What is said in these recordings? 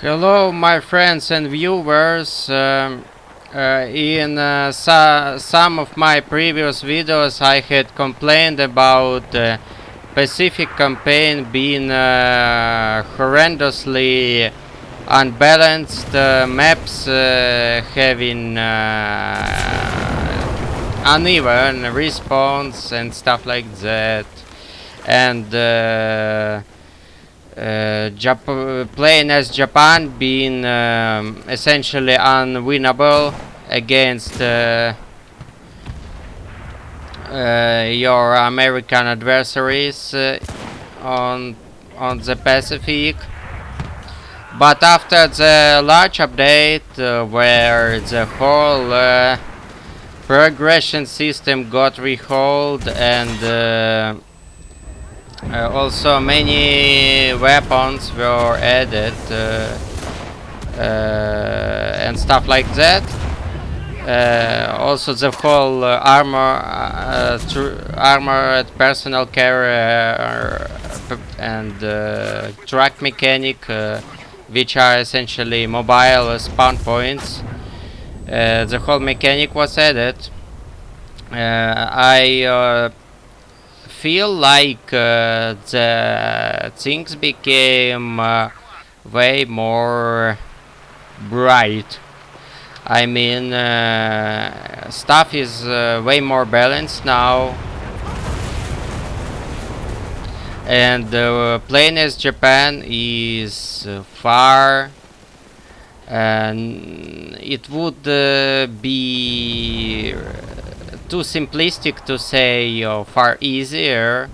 Hello, my friends and viewers. In some of my previous videos, I had complained about the Pacific campaign being horrendously unbalanced, maps having uneven response and stuff like that, and playing as Japan being essentially unwinnable against your American adversaries on the Pacific. But after the large update, where the whole progression system got rehauled and also many weapons were added and stuff like that. Also the whole armored personnel carrier and track mechanic, which are essentially mobile spawn points. The whole mechanic was added. I feel like the things became way more bright. I mean, stuff is way more balanced now, and playing as Japan is far, and it would be too simplistic to say far easier,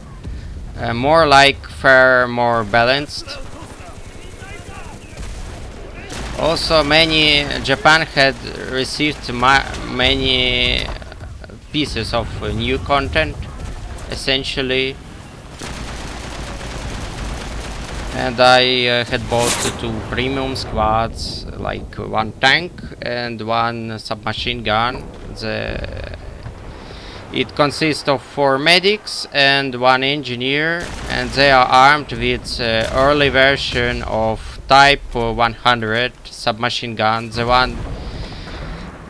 more like far more balanced. Also, Japan had received many pieces of new content, essentially, and I had bought 2 premium squads, like 1 tank and 1 submachine gun. It consists of 4 medics and 1 engineer, and they are armed with early version of Type 100 submachine gun, the one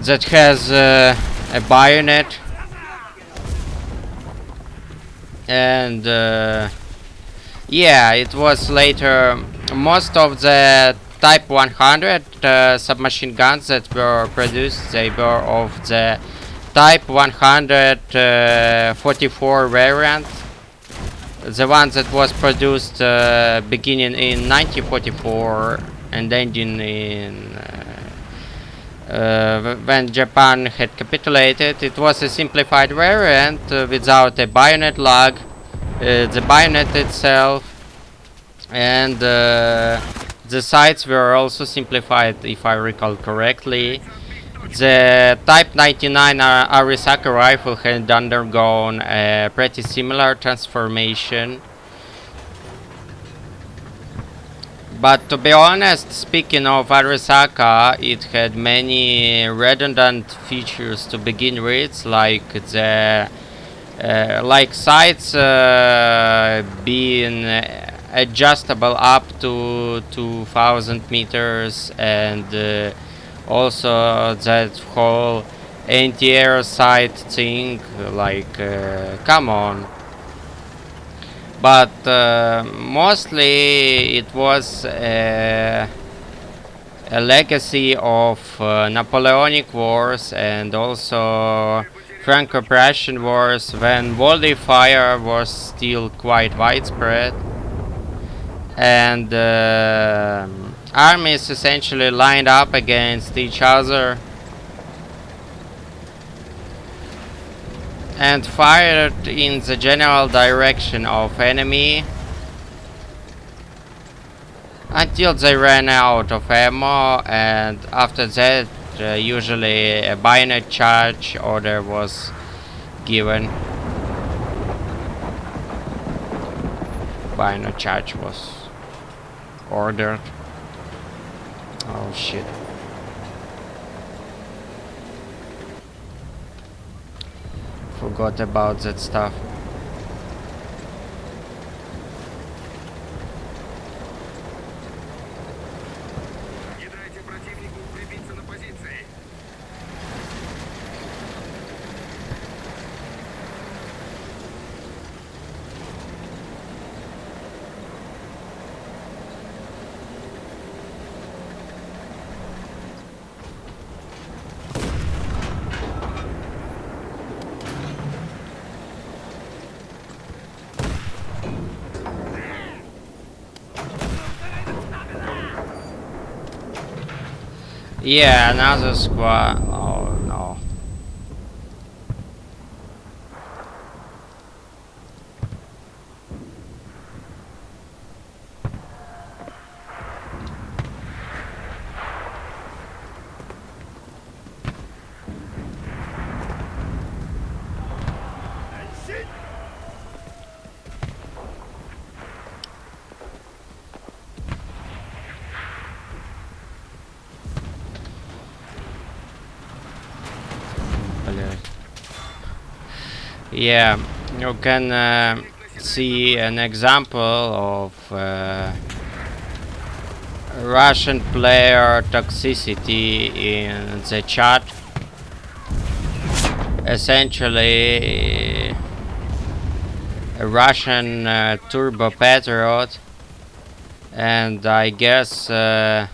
that has a bayonet, and yeah, it was later most of the Type 100 submachine guns that were produced, they were of the Type 144 variant, the one that was produced beginning in 1944 and ending in when Japan had capitulated. It was a simplified variant without a bayonet lug, the bayonet itself, and the sights were also simplified, if I recall correctly. The Type 99 Arisaka rifle had undergone a pretty similar transformation. But to be honest, speaking of Arisaka, it had many redundant features to begin with, like the sights being adjustable up to 2000 meters, and also that whole anti-air sight thing, like come on. But mostly it was a legacy of Napoleonic Wars and also Franco-Prussian Wars, when volley fire was still quite widespread, and armies essentially lined up against each other and fired in the general direction of enemy until they ran out of ammo, and after that usually a bayonet charge order was given. Bayonet charge was ordered. Oh shit. Forgot about that stuff. Yeah, another squad. Oh no. Yeah, you can see an example of Russian player toxicity in the chat. Essentially, a Russian turbo patriot, and I guess the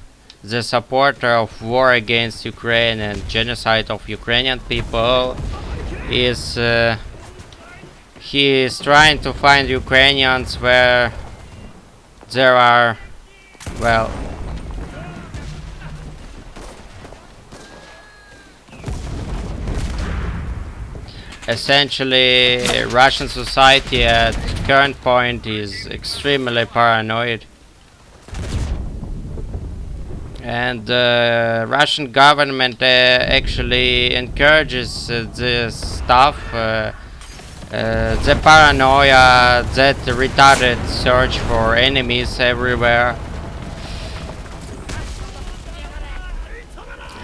supporter of war against Ukraine and genocide of Ukrainian people is he is trying to find Ukrainians where there are, well, essentially Russian society at current point is extremely paranoid, and the Russian government actually encourages this stuff, the paranoia, that retarded search for enemies everywhere.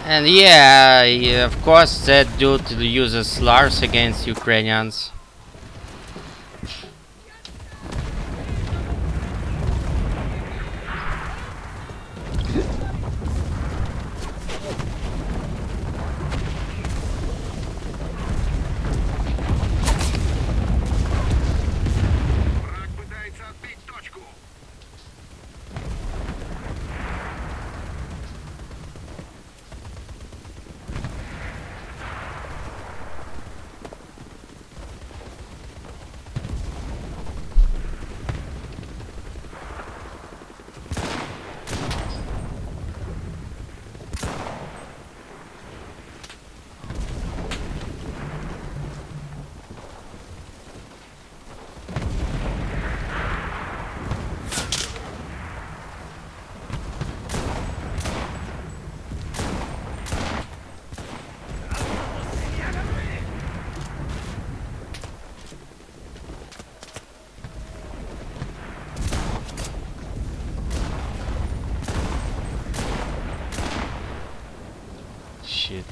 And yeah, of course that dude uses slurs against Ukrainians. Shit.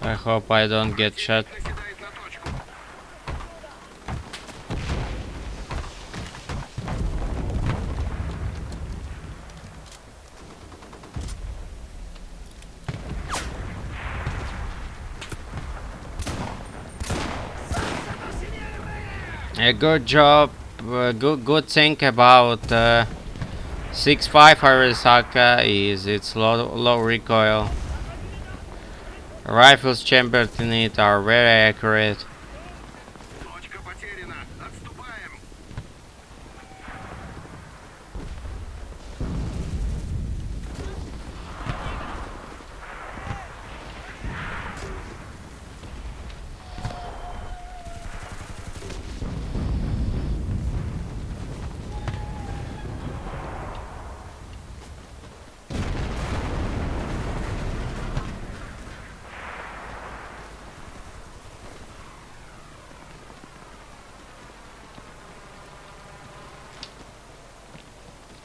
I hope I don't get shot. A good job, good thing about 6.5 Arisaka is its low recoil. Rifles chambered in it are very accurate.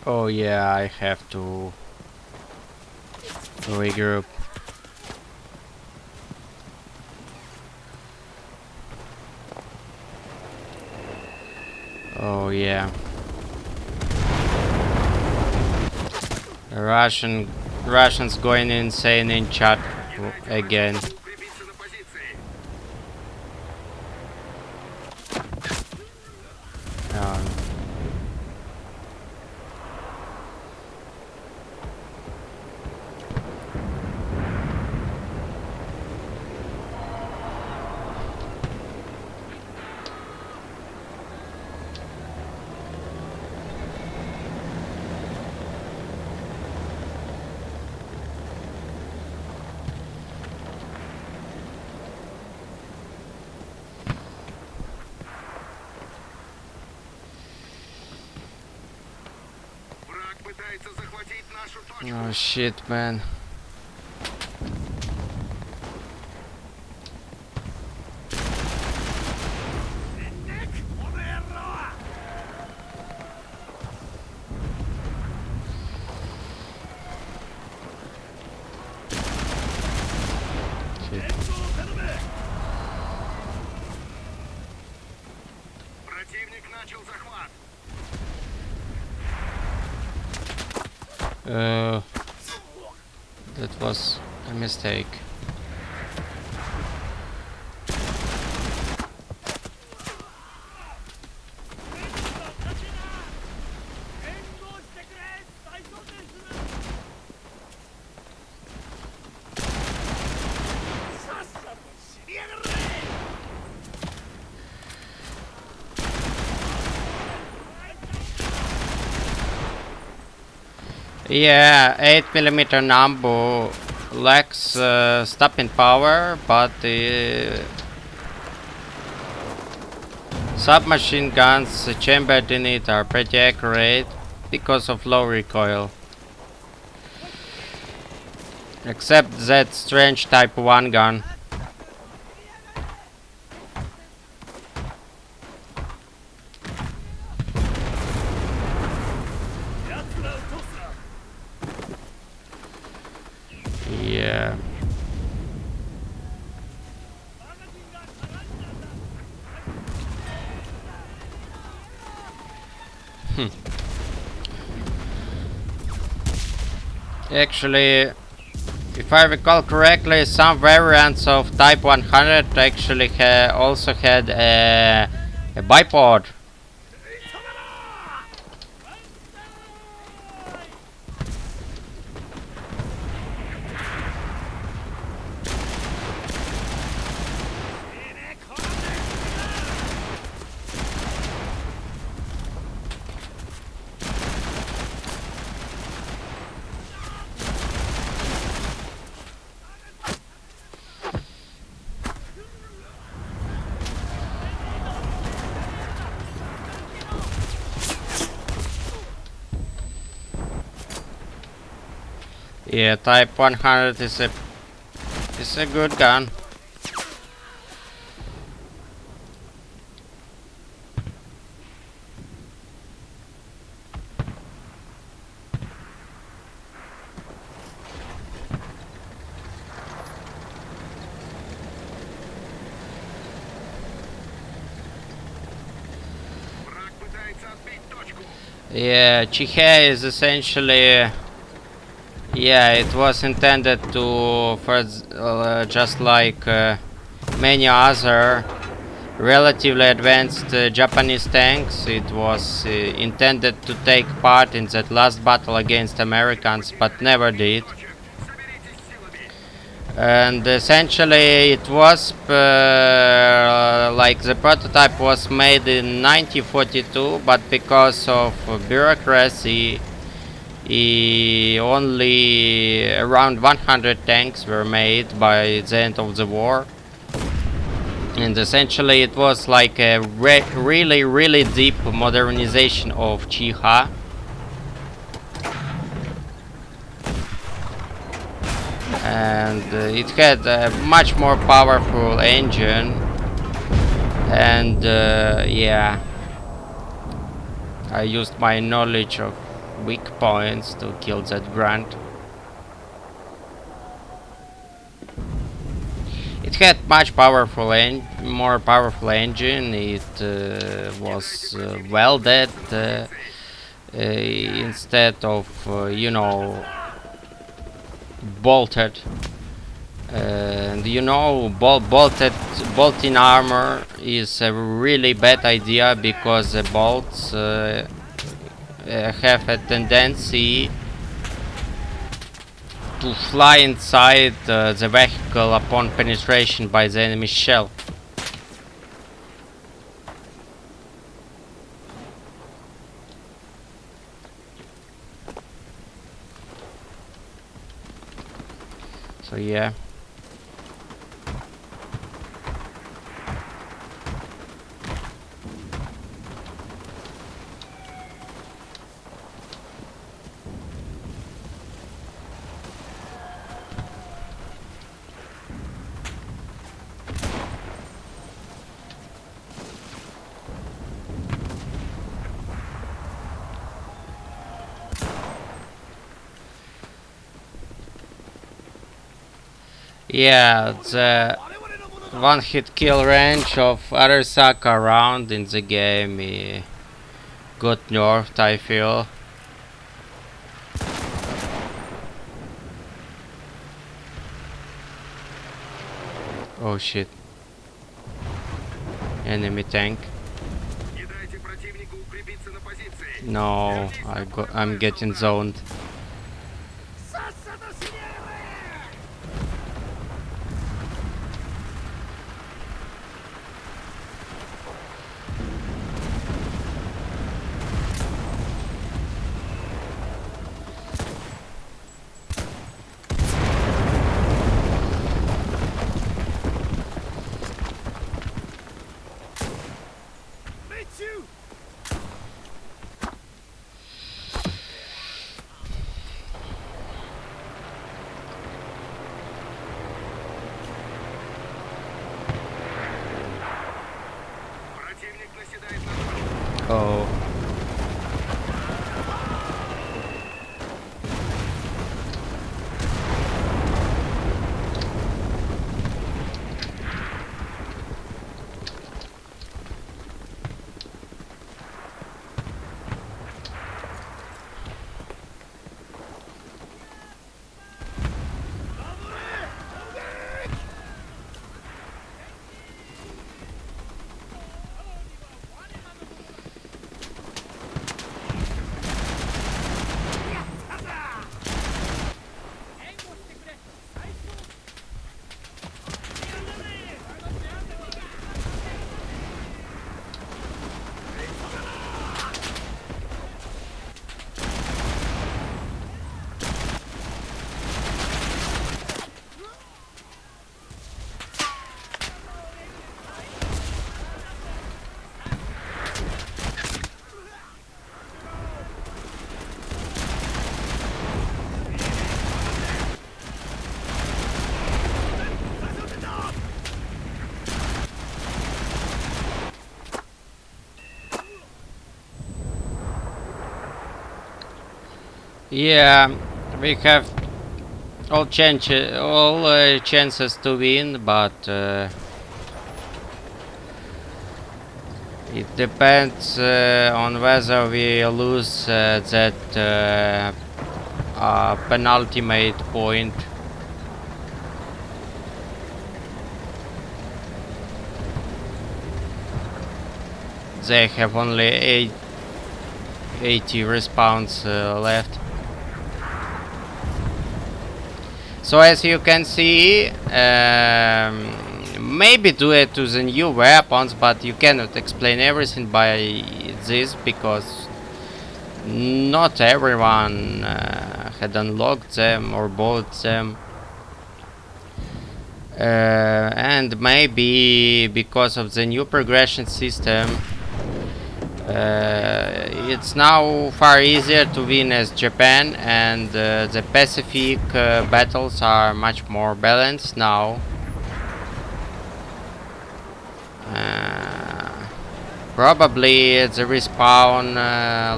Oh yeah, I have to regroup. Oh yeah. Russians going insane in chat again. Um, Oh shit, man. Shit. That was a mistake. Yeah, 8mm Nambu lacks stopping power, but submachine guns chambered in it are pretty accurate because of low recoil. Except that strange Type 1 gun. Yeah. Actually, if I recall correctly, some variants of Type 100 actually also had a bipod. Yeah, Type 100 is a good gun. Yeah, Chihe is essentially, yeah, it was intended to, for just like many other relatively advanced Japanese tanks, it was intended to take part in that last battle against Americans, but never did. And essentially it was like the prototype was made in 1942, but because of bureaucracy only around 100 tanks were made by the end of the war. And essentially it was like a really deep modernization of Chiha. And it had a much more powerful engine, and yeah, I used my knowledge of weak points to kill that grunt. It had much more powerful engine. It was welded instead of you know, bolted. And you know, bolting armor is a really bad idea because the bolts have a tendency to fly inside the vehicle upon penetration by the enemy shell. So yeah. Yeah, the one hit kill range of Arasaka round in the game got nerfed, I feel. Oh shit. Enemy tank. No, I'm getting zoned. Oh. Yeah, we have all chances to win, but it depends on whether we lose that penultimate point. They have only 80 respawns left. So as you can see, maybe due to the new weapons, but you cannot explain everything by this because not everyone had unlocked them or bought them. And maybe because of the new progression system, it's now far easier to win as Japan, and the Pacific battles are much more balanced now. Probably the respawn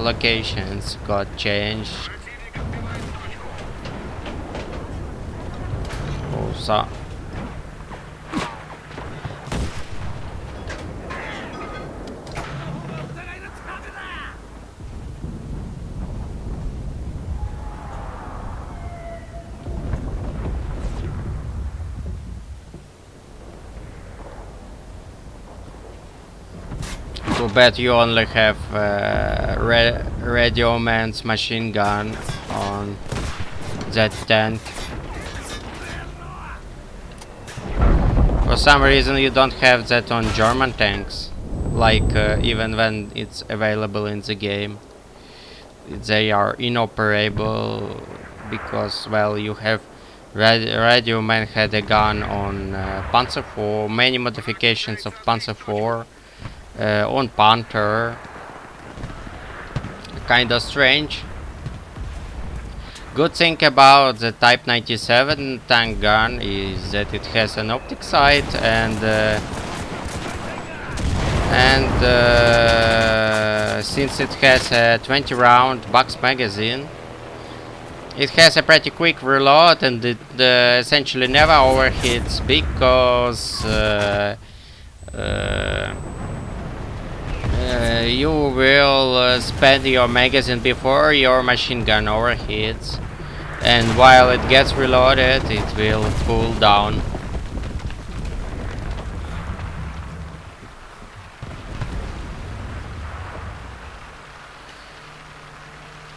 locations got changed. Oh, so too bad you only have Radio Man's machine gun on that tank. For some reason you don't have that on German tanks, like even when it's available in the game. They are inoperable because, well, you have Radio Man had a gun on Panzer IV, many modifications of Panzer IV, on Panther. Kinda strange. Good thing about the Type 97 tank gun is that it has an optic sight, and since it has a 20 round box magazine, It has a pretty quick reload and it essentially never overheats because you will spend your magazine before your machine gun overheats, and while it gets reloaded it will cool down.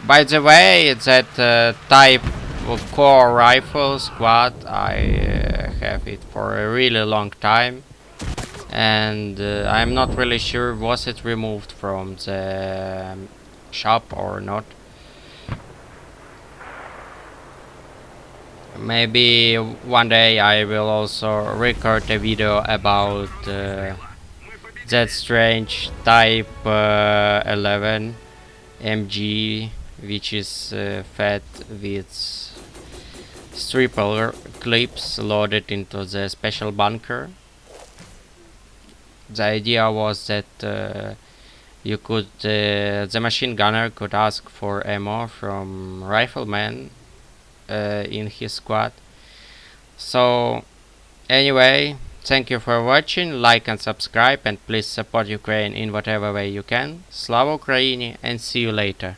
By the way, that type of core rifle squad, I have it for a really long time, and I'm not really sure was it removed from the shop or not. Maybe one day I will also record a video about that strange type 11 MG, which is fed with triple clips loaded into the special bunker. The idea was that the machine gunner could ask for ammo from riflemen in his squad. So anyway, thank you for watching, like and subscribe, and please support Ukraine in whatever way you can. Slava Ukraini, and see you later.